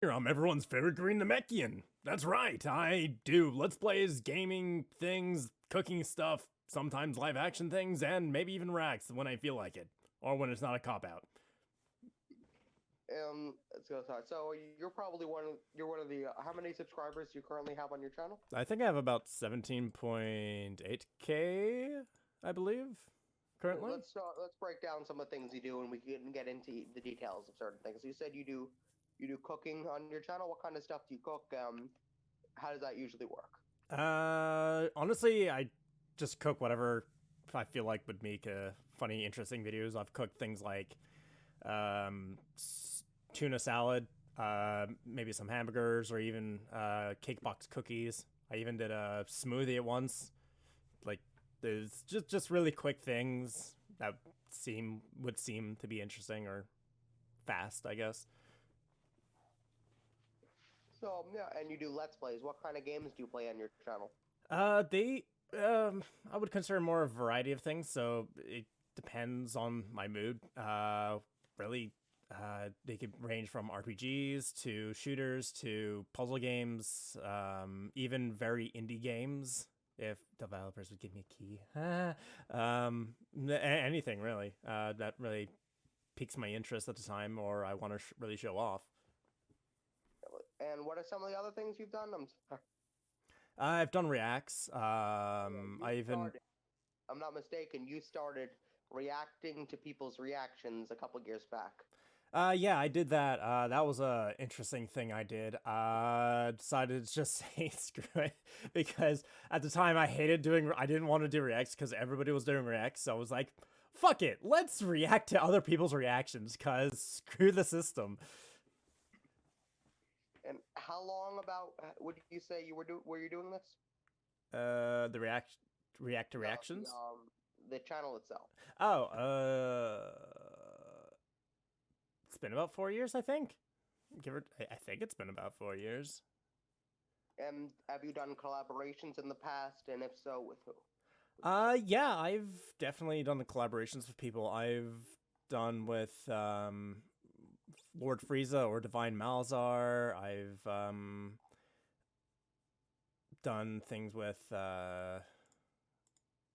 Here, I'm everyone's favorite Green Namekian. That's right, I do Let's Plays, gaming things, cooking stuff, sometimes live action things, and maybe even reacts when I feel like it, or when it's not a cop out. Let's go start. So you're one of the how many subscribers do you currently have on your channel? I think I have about 17.8k, I believe, currently. Let's break down some of the things you do, and we can get into the details of certain things. You said you do cooking on your channel. What kind of stuff do you cook? How does that usually work? Honestly, I just cook whatever I feel like would make funny, interesting videos. I've cooked things like um, tuna salad, maybe some hamburgers, or even cake box cookies. I even did a smoothie at once. Like, there's just really quick things that seem to be interesting or fast, I guess. So yeah, and you do let's plays. What kind of games do you play on your channel? They I would consider more a variety of things, so it depends on my mood. Really, they could range from RPGs to shooters to puzzle games, even very indie games. If developers would give me a key, anything really that really piques my interest at the time, or I want to really show off. And what are some of the other things you've done? I've done reacts. You I even started. I'm not mistaken. You started reacting to people's reactions a couple years back. yeah, I did that. That was a interesting thing I did. Decided to just say screw it because at the time I didn't want to do reacts because everybody was doing reacts. So I was like, fuck it, let's react to other people's reactions because screw the system. And how long about would you say were you doing this? The react to No, reactions. the channel itself. Oh, it's been about 4 years, I think. I think it's been about 4 years. And have you done collaborations in the past? And if so, with who? Yeah, I've definitely done the collaborations with people. I've done with Lord Frieza or Divine Malzar. I've done things with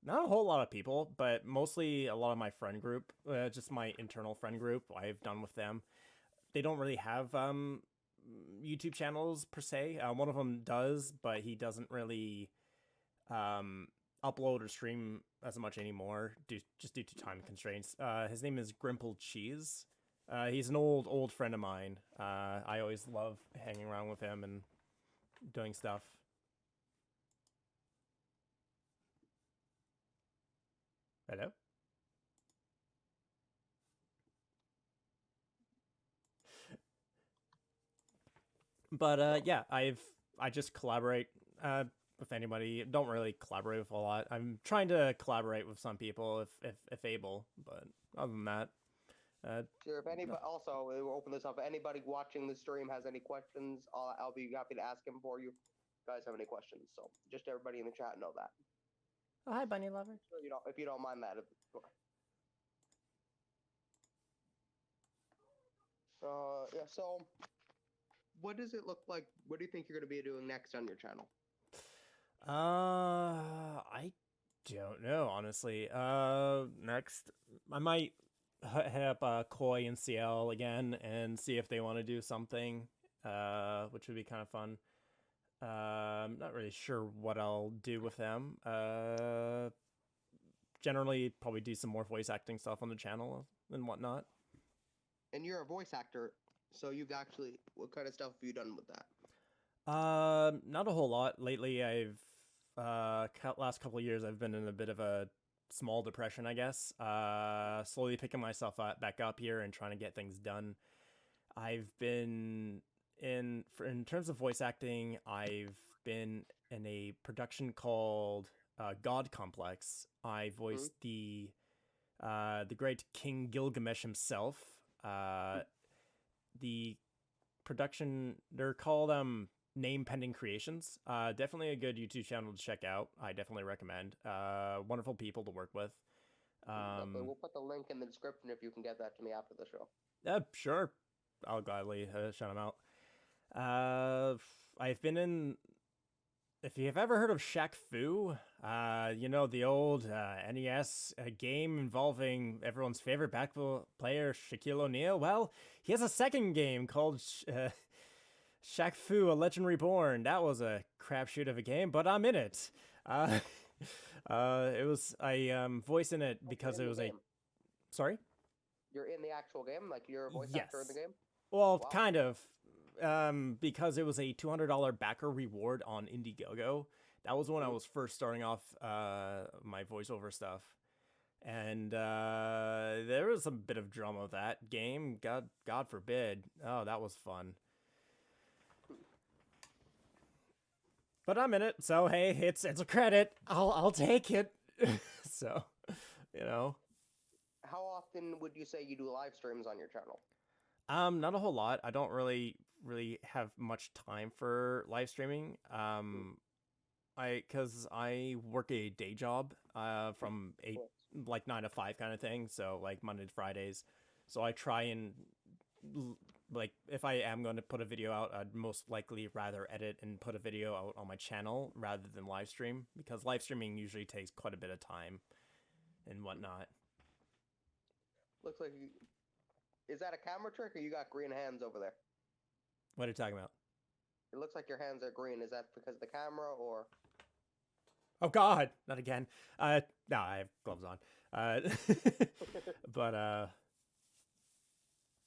not a whole lot of people, but mostly a lot of my friend group, just my internal friend group. I've done with them. They don't really have YouTube channels per se. One of them does, but he doesn't really upload or stream as much anymore, just due to time constraints. His name is Grimpled Cheese. He's an old friend of mine. I always love hanging around with him and doing stuff. Hello? But yeah, I just collaborate with anybody. Don't really collaborate with a lot. I'm trying to collaborate with some people if able, but other than that, Sure. If no. anybody, also, we'll open this up. If anybody watching the stream has any questions, I'll be happy to ask him for you. If you guys have any questions? So just everybody in the chat know that. Oh, hi, bunny lover. So if you don't mind that. Yeah. So, what does it look like? What do you think you're going to be doing next on your channel? I don't know, honestly. Next, I might hit up Koi and CL again and see if they want to do something, which would be kind of fun. I'm not really sure what I'll do with them. Generally, probably do some more voice acting stuff on the channel and whatnot. And you're a voice actor, so you've actually, what kind of stuff have you done with that? Not a whole lot. Lately, I've last couple of years I've been in a bit of a small depression, I guess. Slowly picking myself back up here and trying to get things done. I've been in terms of voice acting, I've been in a production called God Complex. I voiced the great King Gilgamesh himself. The production, they're called Name Pending Creations. Definitely a good YouTube channel to check out. I definitely recommend. Wonderful people to work with. Definitely. We'll put the link in the description if you can get that to me after the show. Sure, I'll gladly shout them out. I've been in. If you've ever heard of Shaq Fu, you know, the old NES game involving everyone's favorite basketball player, Shaquille O'Neal. Well, he has a second game called Shaq Fu: A Legend Reborn. That was a crapshoot of a game, but I'm in it. Uh, it was voicing it because it was a. Sorry. You're in the actual game, like you're a voice actor in the game. Well, Wow. kind of. Because it was a $200 backer reward on Indiegogo. That was when I was first starting off my voiceover stuff. And there was a bit of drama with that game. God forbid. Oh, that was fun. But I'm in it, so hey, it's a credit. I'll take it. So, you know. How often would you say you do live streams on your channel? Not a whole lot. I don't really have much time for live streaming. Because I work a day job, from 9 to 5 kind of thing. So like Monday to Fridays. So I try and like, if I am going to put a video out, I'd most likely rather edit and put a video out on my channel rather than live stream, because live streaming usually takes quite a bit of time and whatnot. Looks like you... Is that a camera trick, or you got green hands over there? What are you talking about? It looks like your hands are green. Is that because of the camera, or? Oh God, not again. No, I have gloves on. But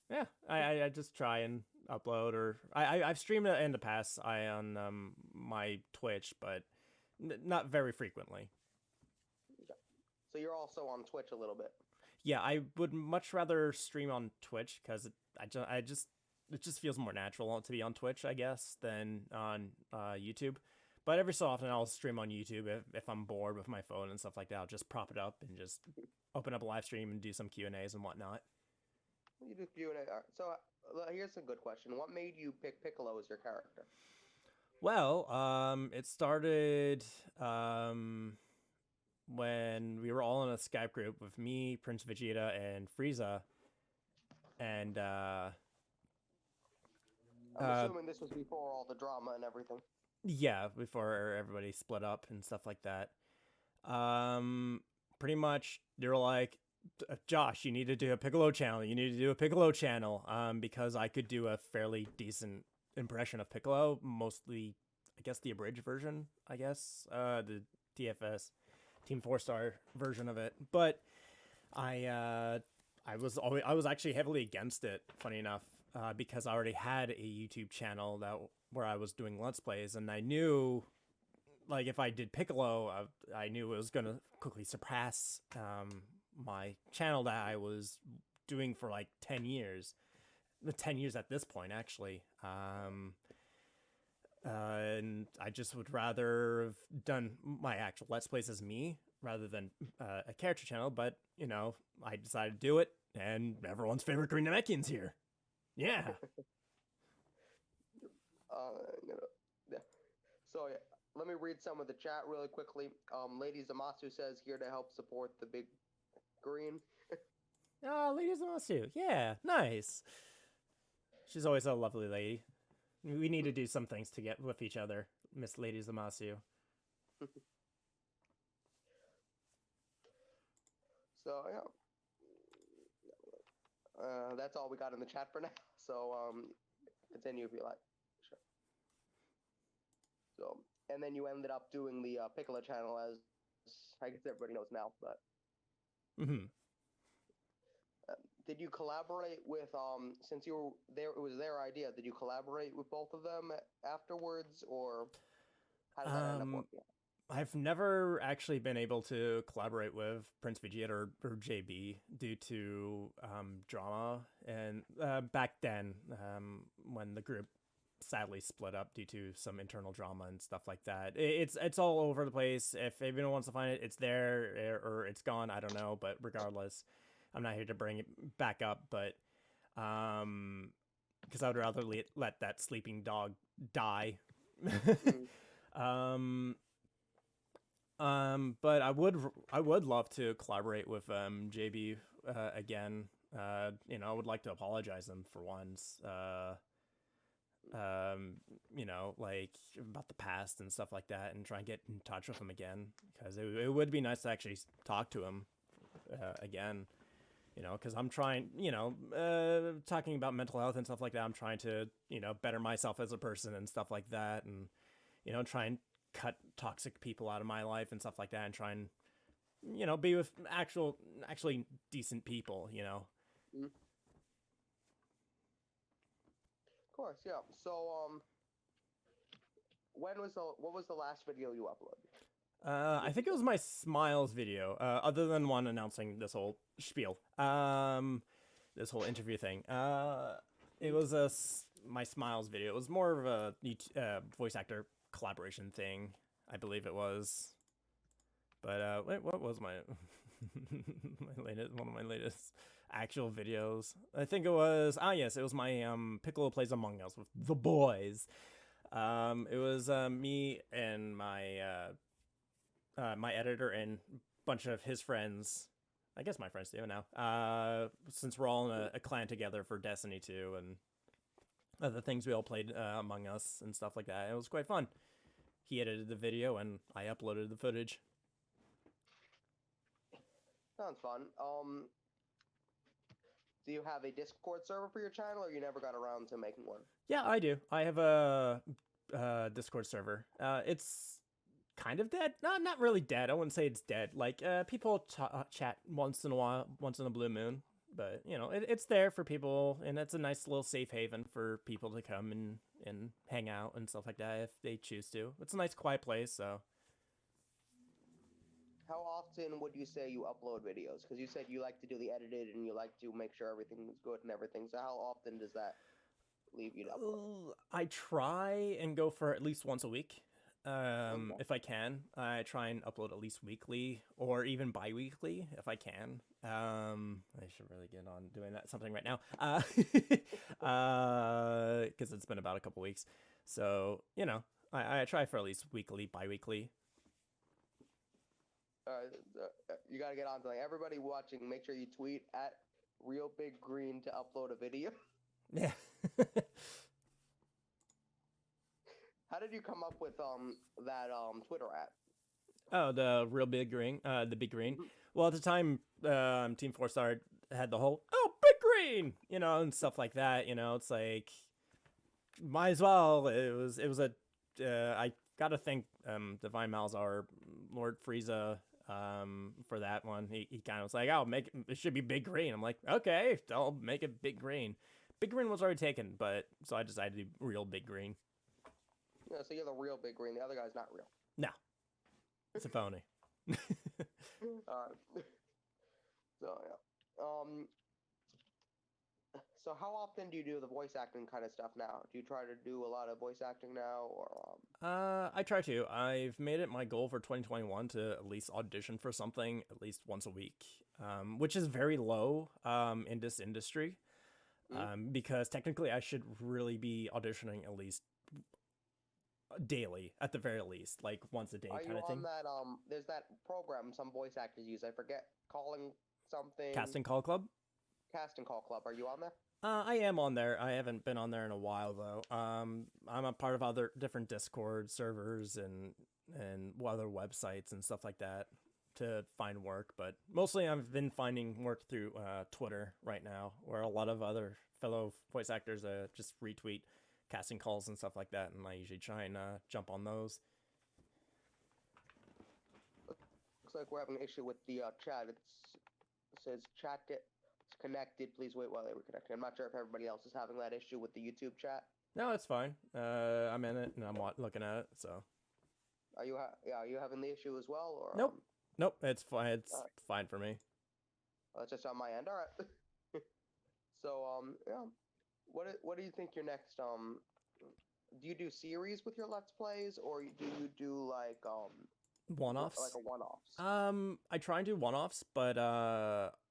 yeah, I just try and upload, or I've streamed it in the past. On my Twitch, but not very frequently. So you're also on Twitch a little bit. Yeah, I would much rather stream on Twitch because it just feels more natural to be on Twitch, I guess, than on YouTube. But every so often I'll stream on YouTube if I'm bored with my phone and stuff like that. I'll just prop it up and just open up a live stream and do some Q&As and whatnot. You do Q&A. So here's a good question. What made you pick Piccolo as your character? Well, it started when we were all in a Skype group with me, Prince Vegeta, and Frieza. And I'm assuming this was before all the drama and everything. Yeah, before everybody split up and stuff like that. Pretty much they were like, Josh, you need to do a Piccolo channel. You need to do a Piccolo channel. Because I could do a fairly decent impression of Piccolo, mostly, I guess, the abridged version. I guess the TFS Team 4-Star version of it. But I was actually heavily against it. Funny enough, because I already had a YouTube channel where I was doing Let's Plays, and I knew, like, if I did Piccolo, I knew it was gonna quickly surpass my channel that I was doing for like 10 years. 10 years at this point, actually. And I just would rather have done my actual Let's Plays as me rather than a character channel, but, you know, I decided to do it, and everyone's favorite Green Namekian's here. Yeah. Yeah. So yeah, let me read some of the chat really quickly. Lady Zamasu says here to help support the big green. Oh, Lady Zamasu. Yeah, nice. She's always a lovely lady. We need to do some things to get with each other, Miss Lady Zamasu. So yeah, that's all we got in the chat for now. So continue if you like. Sure. So, and then you ended up doing the Piccolo channel, as I guess everybody knows now. But did you collaborate with since you were there? It was their idea. Did you collaborate with both of them afterwards, or how did that end up working? I've never actually been able to collaborate with Prince Vegeta or JB due to drama, and back then when the group sadly split up due to some internal drama and stuff like that. It's all over the place. If anyone wants to find it, it's there or it's gone. I don't know, but regardless, I'm not here to bring it back up. But because I would rather let that sleeping dog die. But I would love to collaborate with JB again. You know, I would like to apologize him for once. you know, like about the past and stuff like that, and try and get in touch with him again, because it would be nice to actually talk to him again. You know, because I'm trying, you know, talking about mental health and stuff like that. I'm trying to, you know, better myself as a person and stuff like that, and you know, try and cut toxic people out of my life and stuff like that, and try and, you know, be with actually decent people. You know. Mm. Of course, yeah. So, what was the last video you uploaded? I think it was my Smiles video, other than one announcing this whole spiel, this whole interview thing. It was my Smiles video. It was more of a voice actor collaboration thing, I believe it was. But wait, what was my one of my latest actual videos? I think it was yes, it was my Piccolo Plays Among Us with the boys. It was me and my editor and a bunch of his friends. I guess my friends do now. Since we're all in a clan together for Destiny 2 and other things, we all played Among Us and stuff like that. It was quite fun. He edited the video and I uploaded the footage. Sounds fun. Do you have a Discord server for your channel, or you never got around to making one? Yeah, I do. I have a Discord server. It's kind of dead. No, not really dead. I wouldn't say it's dead. Like, people chat once in a while, once in a blue moon. But, you know, it's there for people, and it's a nice little safe haven for people to come and hang out and stuff like that if they choose to. It's a nice quiet place, so. How often would you say you upload videos? Because you said you like to do the edited and you like to make sure everything's good and everything. So how often does that leave you to upload? I try and go for at least once a week. If I can, I try and upload at least weekly or even bi-weekly if I can. I should really get on doing something right now. Because it's been about a couple weeks. So, you know, I try for at least weekly, bi-weekly. You gotta get on to, like, everybody watching. Make sure you tweet at Real Big Green to upload a video. Yeah. How did you come up with that Twitter at? Oh, the Real Big Green, the Big Green. Mm-hmm. Well, at the time, Team 4-Star had the whole Big Green, you know, and stuff like that. You know, it's like might as well. It was a. I gotta thank Divine Malzar, Lord Frieza, for that one. He kind of was like, "Oh, it should be Big Green." I'm like, "Okay, I'll make it Big Green." Big Green was already taken, but so I decided to do Real Big Green. Yeah, so you're the Real Big Green. The other guy's not real. No, it's a phony. So yeah. So how often do you do the voice acting kind of stuff now? Do you try to do a lot of voice acting now, or I try to. I've made it my goal for 2021 to at least audition for something at least once a week, which is very low in this industry, because technically I should really be auditioning at least daily, at the very least, like once a day kind of thing. That there's that program some voice actors use. I forget, calling something. Casting Call Club. Casting Call Club. Are you on there? I am on there. I haven't been on there in a while though. I'm a part of other different Discord servers and other websites and stuff like that to find work, but mostly I've been finding work through Twitter right now, where a lot of other fellow voice actors just retweet casting calls and stuff like that, and I usually try and jump on those. Looks like we're having an issue with the chat. It says chat connected. Please wait while they reconnect. I'm not sure if everybody else is having that issue with the YouTube chat. No, it's fine. I'm in it and I'm looking at it. So, are you having the issue as well, or nope? Nope, it's fine. It's fine for me. Well, that's just on my end. All right. So yeah, what do you think your next do you do series with your Let's Plays, or do you do like one-offs? Like a one-offs? I try and do one-offs, but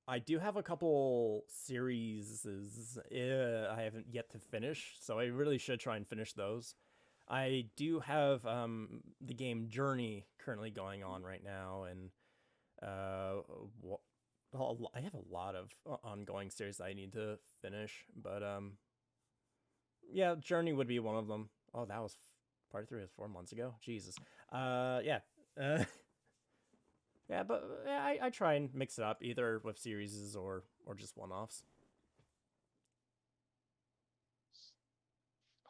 I do have a couple series I haven't yet to finish, so I really should try and finish those. I do have the game Journey currently going on right now, and I have a lot of ongoing series that I need to finish, but Yeah, Journey would be one of them. Oh, that was part 3 was 4 months ago. Jesus. Yeah. Uh, yeah, but yeah, I try and mix it up either with series or just one offs.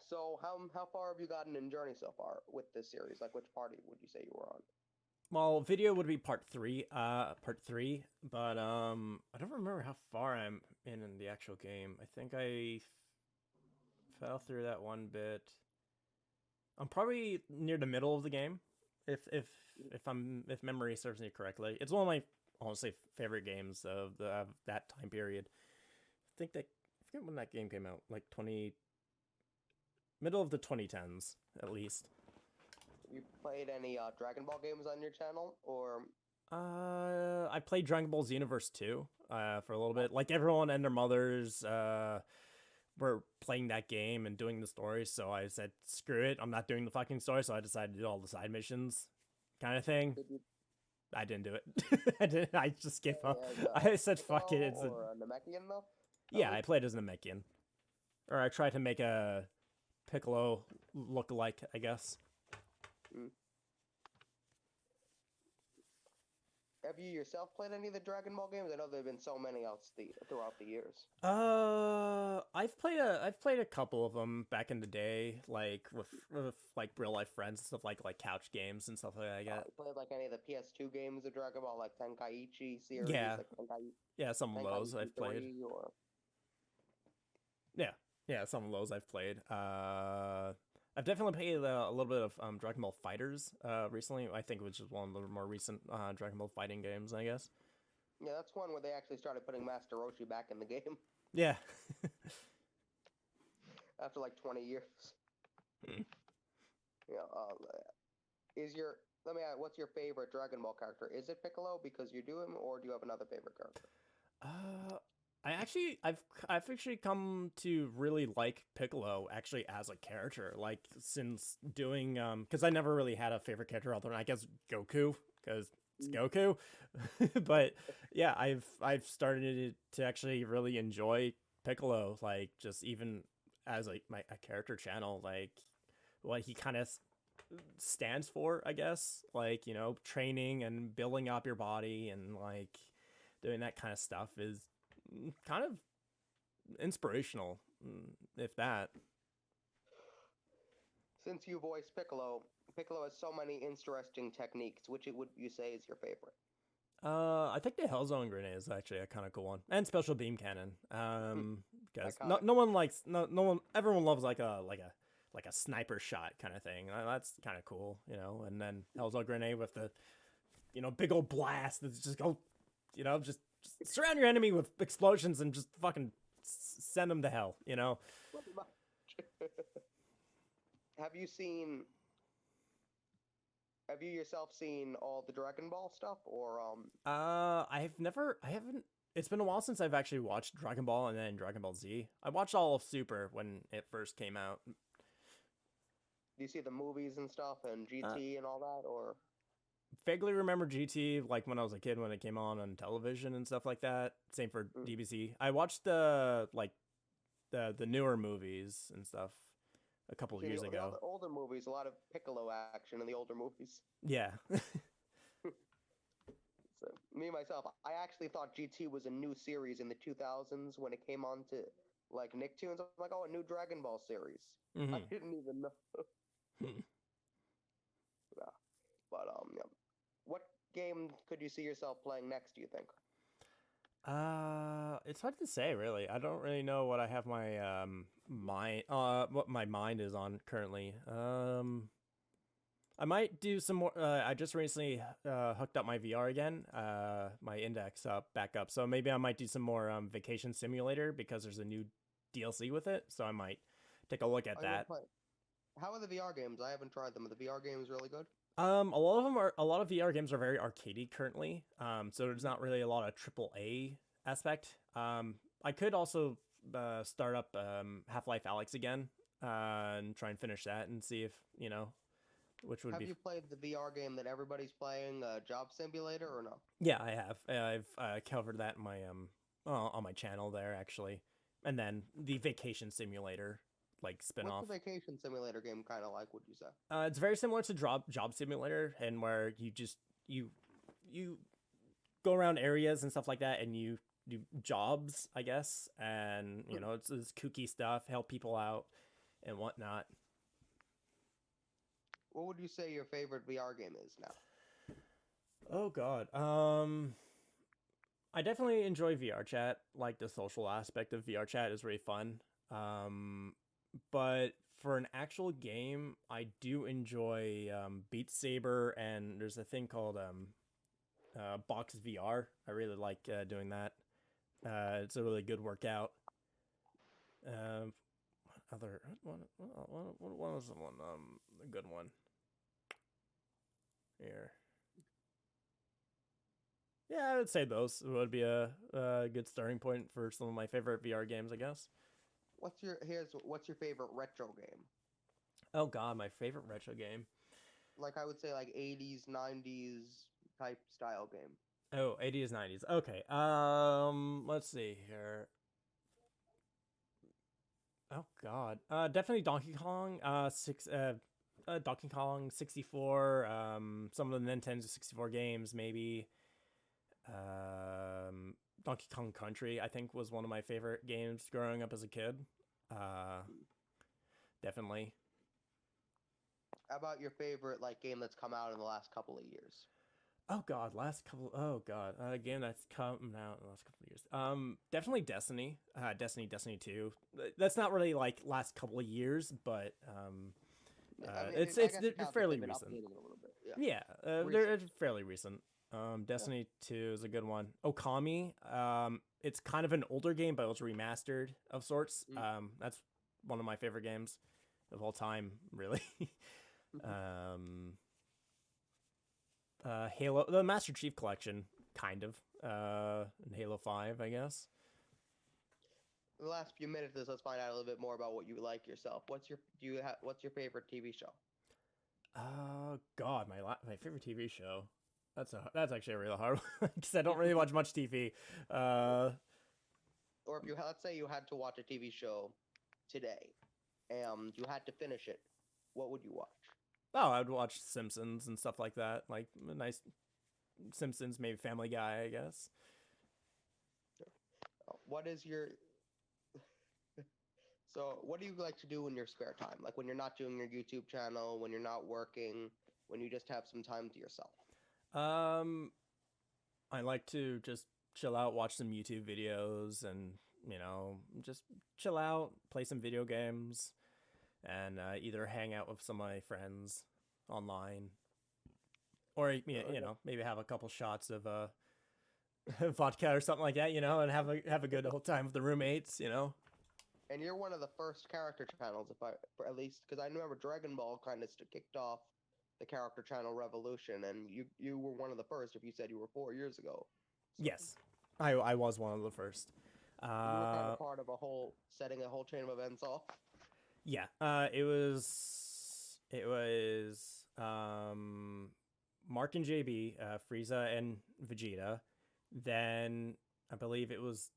So how far have you gotten in Journey so far with this series? Like, which party would you say you were on? Well, video would be part 3, but I don't remember how far I'm in the actual game. I think I fell through that one bit. I'm probably near the middle of the game, if memory serves me correctly. It's one of my honestly favorite games of that time period. I forget when that game came out, like 20 middle of the 2010s at least. You played any Dragon Ball games on your channel, or I played Dragon Ball Xenoverse 2 for a little bit. Like everyone and their mothers were playing that game and doing the story, so I said, screw it, I'm not doing the fucking story, so I decided to do all the side missions kind of thing. did you I didn't do it. I just gave up. play as I said, fuck it. Piccolo or a Namekian though? Yeah, I played as a Namekian. Or I tried to make a Piccolo look alike, I guess. Mm. Have you yourself played any of the Dragon Ball games? I know there've been so many throughout the years. I've played a couple of them back in the day, like with like real life friends and stuff, like couch games and stuff like that. You played like any of the PS2 games of Dragon Ball, like Tenkaichi series, Yeah, like yeah, some of those Tenkaichi I've played. 3, or Yeah, some of those I've played. I've definitely played a little bit of Dragon Ball Fighters recently. I think which is one of the more recent Dragon Ball fighting games, I guess. yeah, that's one where they actually started putting Master Roshi back in the game Yeah. after like 20 years. Hmm. Yeah. Let me ask, what's your favorite Dragon Ball character? Is it Piccolo because you do him, or do you have another favorite character? I've actually come to really like Piccolo actually as a character, like since doing because I never really had a favorite character other than I guess Goku, because it's Goku. But yeah, I've started to actually really enjoy Piccolo, like just even as like a character channel, like what he kind of stands for, I guess, like training and building up your body and like doing that kind of stuff is kind of inspirational, if that. Since you voice Piccolo, Piccolo has so many interesting techniques. Which would you say is your favorite? I think the Hellzone grenade is actually a kind of cool one, and special beam cannon. Because Iconic. no one likes no one everyone loves like a sniper shot kind of thing. That's kind of cool, And then Hellzone grenade with the big old blast that's just go, just surround your enemy with explosions and just fucking send them to hell. Pretty much. Have you yourself seen all the Dragon Ball stuff, or I haven't. It's been a while since I've actually watched Dragon Ball and then Dragon Ball Z. I watched all of Super when it first came out. do you see the movies and stuff and GT and all that, or Vaguely remember GT like when I was a kid when it came on television and stuff like that. Same for DBZ. I watched the newer movies and stuff a couple of years ago. The older movies, a lot of Piccolo action in the older movies. Yeah. So me myself, I actually thought GT was a new series in the 2000s when it came on to like Nicktoons. I'm like, oh, a new Dragon Ball series. Mm-hmm. I didn't even know. Yeah. But yeah. What game could you see yourself playing next, do you think? It's hard to say, really. I don't really know what I have my what my mind is on currently. I might do some more. I just recently hooked up my VR again, my index back up. So maybe I might do some more Vacation Simulator because there's a new DLC with it. So I might take a look at that. How are the VR games? I haven't tried them. Are the VR games really good? A lot of VR games are very arcadey currently. So there's not really a lot of AAA aspect. I could also start up Half-Life Alyx again and try and finish that and see if which would have be. You played the VR game that everybody's playing, Job Simulator, or no? Yeah, I have. I've covered that in my on my channel there actually, and then the Vacation Simulator like What's spin-off. the vacation simulator game kind of like? Would you say? It's very similar to Job Simulator, and where you you go around areas and stuff like that, and you do jobs, I guess, and Hmm. it's kooky stuff, help people out and whatnot. What would you say your favorite VR game is now? Oh God, I definitely enjoy VR chat. Like the social aspect of VR chat is really fun. Um, but for an actual game, I do enjoy Beat Saber, and there's a thing called Box VR. I really like doing that. It's a really good workout. Um, other what was the one? A good one here. Yeah, I would say those would be a good starting point for some of my favorite VR games, I guess. What's your favorite retro game? Oh God, my favorite retro game. Like I would say like 80s, 90s type style game. Oh, 80s, 90s. Okay. Let's see here. Oh God. Definitely Donkey Kong. Donkey Kong 64. Some of the Nintendo 64 games, maybe. Um, Donkey Kong Country, I think, was one of my favorite games growing up as a kid. Uh, Definitely. How about your favorite like game that's come out in the last couple of years? Oh God, Oh God, a game that's come out in the last couple of years. Definitely Destiny. Destiny 2. That's not really like last couple of years, but I mean, it's I guess they're it counts if fairly they've been recent. updating it a little bit. Yeah. Yeah, they're Recent. fairly recent. Yeah. Destiny 2 is a good one. Okami. It's kind of an older game, but it was remastered of sorts. Mm. That's one of my favorite games of all time, really. um, Halo, the Master Chief Collection, kind of. And Halo 5, I guess. The last few minutes, let's find out a little bit more about what you like yourself. What's your favorite TV show? God, my favorite TV show. That's actually a really hard one because I don't really watch much TV. Or if let's say you had to watch a TV show today, and you had to finish it, what would you watch? Oh, I would watch Simpsons and stuff like that. Like a nice Simpsons, maybe Family Guy, I guess. What is your So, what do you like to do in your spare time? Like when you're not doing your YouTube channel, when you're not working, when you just have some time to yourself? Um, I like to just chill out, watch some YouTube videos, and just chill out, play some video games, and either hang out with some of my friends online, or maybe have a couple shots of vodka or something like that, and have a good old time with the roommates. And you're one of the first character channels, for at least, because I remember Dragon Ball kind of kicked off the character channel revolution, and you were one of the first. If you said you were 4 years ago, so Yes, I was one of the first. you were kind Uh, of part of setting a whole chain of events off. yeah. It was Mark and JB, Frieza and Vegeta. Then I believe it was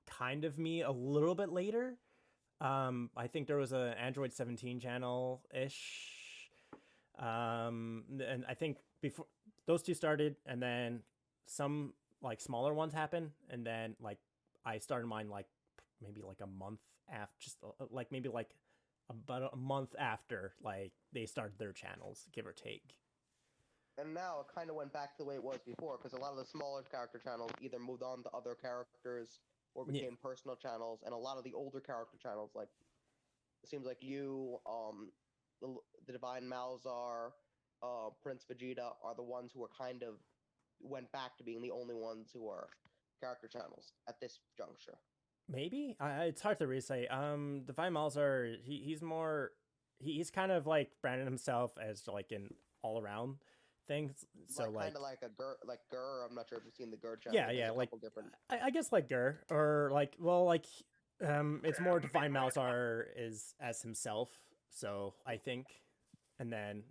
kind of me a little bit later. I think there was an Android 17 channel ish. And I think before those two started, and then some like smaller ones happened, and then like I started mine like maybe like a month after, just like maybe like about a month after like they started their channels, give or take. And now it kind of went back to the way it was before, because a lot of the smaller character channels either moved on to other characters or Yeah. became personal channels, and a lot of the older character channels, like it seems like you, the Divine Malzar, Prince Vegeta, are the ones who are kind of went back to being the only ones who are character channels at this juncture. Maybe it's hard to really say. Divine Malzar, he's kind of like branded himself as like an all around thing. So like kind of like a Gur. I'm not sure if you've seen the Gur channel. yeah, There's a like couple different. I guess like Gur, or like, well, like it's more Divine Malzar is as himself. So I think, and then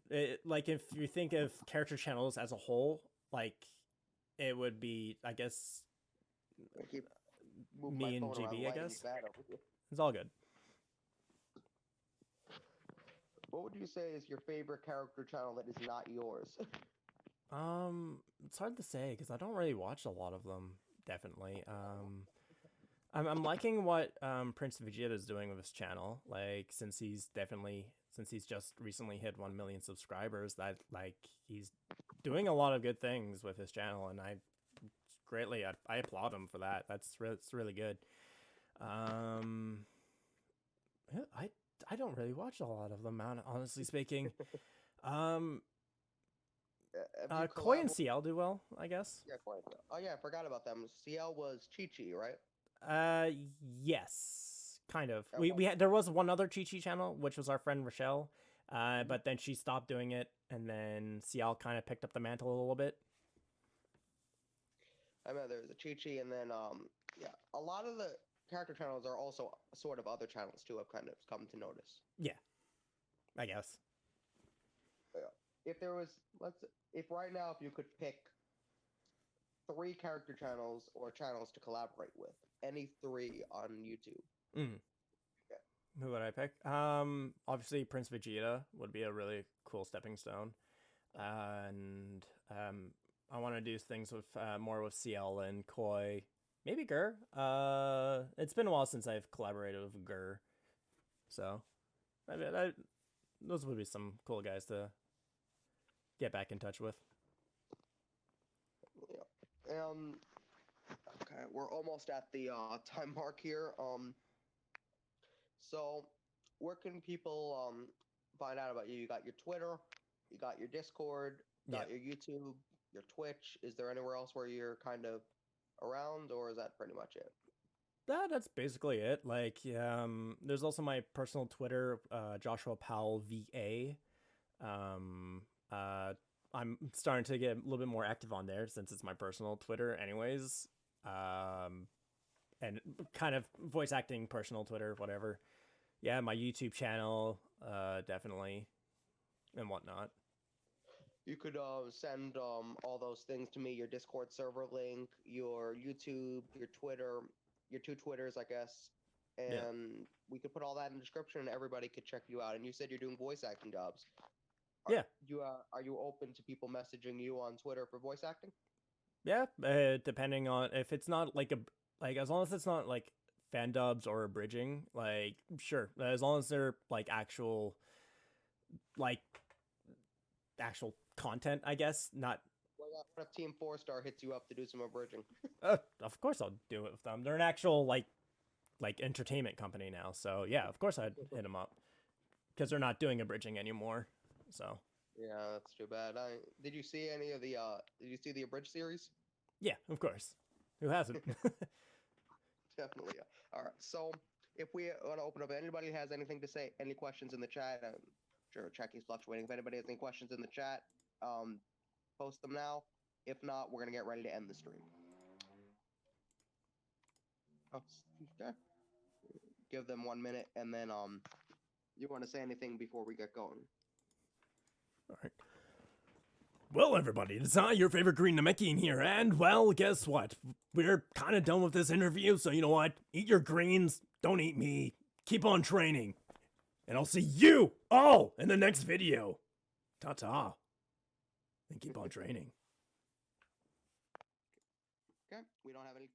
like if you think of character channels as a whole, like it would be, I guess, I keep moving my me and phone around, GB. I lighting guess bad over here. it's all good. What would you say is your favorite character channel that is not yours? It's hard to say because I don't really watch a lot of them. Definitely. I'm liking what Prince Vegeta is doing with his channel. Like since he's just recently hit 1 million subscribers, that like he's doing a lot of good things with his channel, and I applaud him for that. It's really good. Yeah, I don't really watch a lot of them, honestly speaking. Have you Koi and collab- CL do well, I guess. Yeah, quite. Oh yeah, I forgot about them. CL was Chi Chi, right? Uh, yes, kind of. Okay. We had there was one other Chi Chi channel, which was our friend Rochelle. But then she stopped doing it, and then CL kind of picked up the mantle a little bit. I remember there was a Chi Chi, and then yeah, a lot of the character channels are also sort of other channels too. I've kind of come to notice. Yeah, I guess. If there was, if right now, if you could pick 3 character channels or channels to collaborate with, any 3 on YouTube. Yeah. Who would I pick? Obviously Prince Vegeta would be a really cool stepping stone, and I want to do things with more with CL and Koi, maybe Gur. It's been a while since I've collaborated with Gur, so those would be some cool guys to get back in touch with. Yeah. Okay, we're almost at the time mark here. So where can people find out about you? You got your Twitter, you got your Discord, you got your YouTube, your Twitch. Is there anywhere else where you're kind of around, or is that pretty much it? That's basically it. Like, there's also my personal Twitter, Joshua Powell VA. I'm starting to get a little bit more active on there since it's my personal Twitter, anyways. And kind of voice acting, personal Twitter, whatever. Yeah, my YouTube channel, definitely, and whatnot. You could send all those things to me, your Discord server link, your YouTube, your Twitter, your 2 Twitters, I guess, and we could put all that in the description and everybody could check you out. And you said you're doing voice acting jobs. Are you open to people messaging you on Twitter for voice acting? Yeah, depending on if it's not like as long as it's not like fan dubs or abridging, like sure, as long as they're like actual content, I guess. Not. What if Team 4-Star hits you up to do some abridging? Of course I'll do it with them. They're an actual like entertainment company now, so yeah, of course I'd hit them up because they're not doing abridging anymore. So yeah, that's too bad. Did you see any of the Did you see the abridged series? Yeah, of course. Who hasn't? Definitely. Yeah. All right. So if we want to open up, anybody has anything to say, any questions in the chat? I'm sure chat keeps fluctuating. If anybody has any questions in the chat, post them now. If not, we're gonna get ready to end the stream. Oh, okay. Give them 1 minute, and then you want to say anything before we get going? All right. Well, everybody, it's not your favorite Green Namekian here, and, well, guess what? We're kind of done with this interview, so you know what? Eat your greens, don't eat me, keep on training, and I'll see you all in the next video. Ta-ta. And keep on training. Okay, we don't have any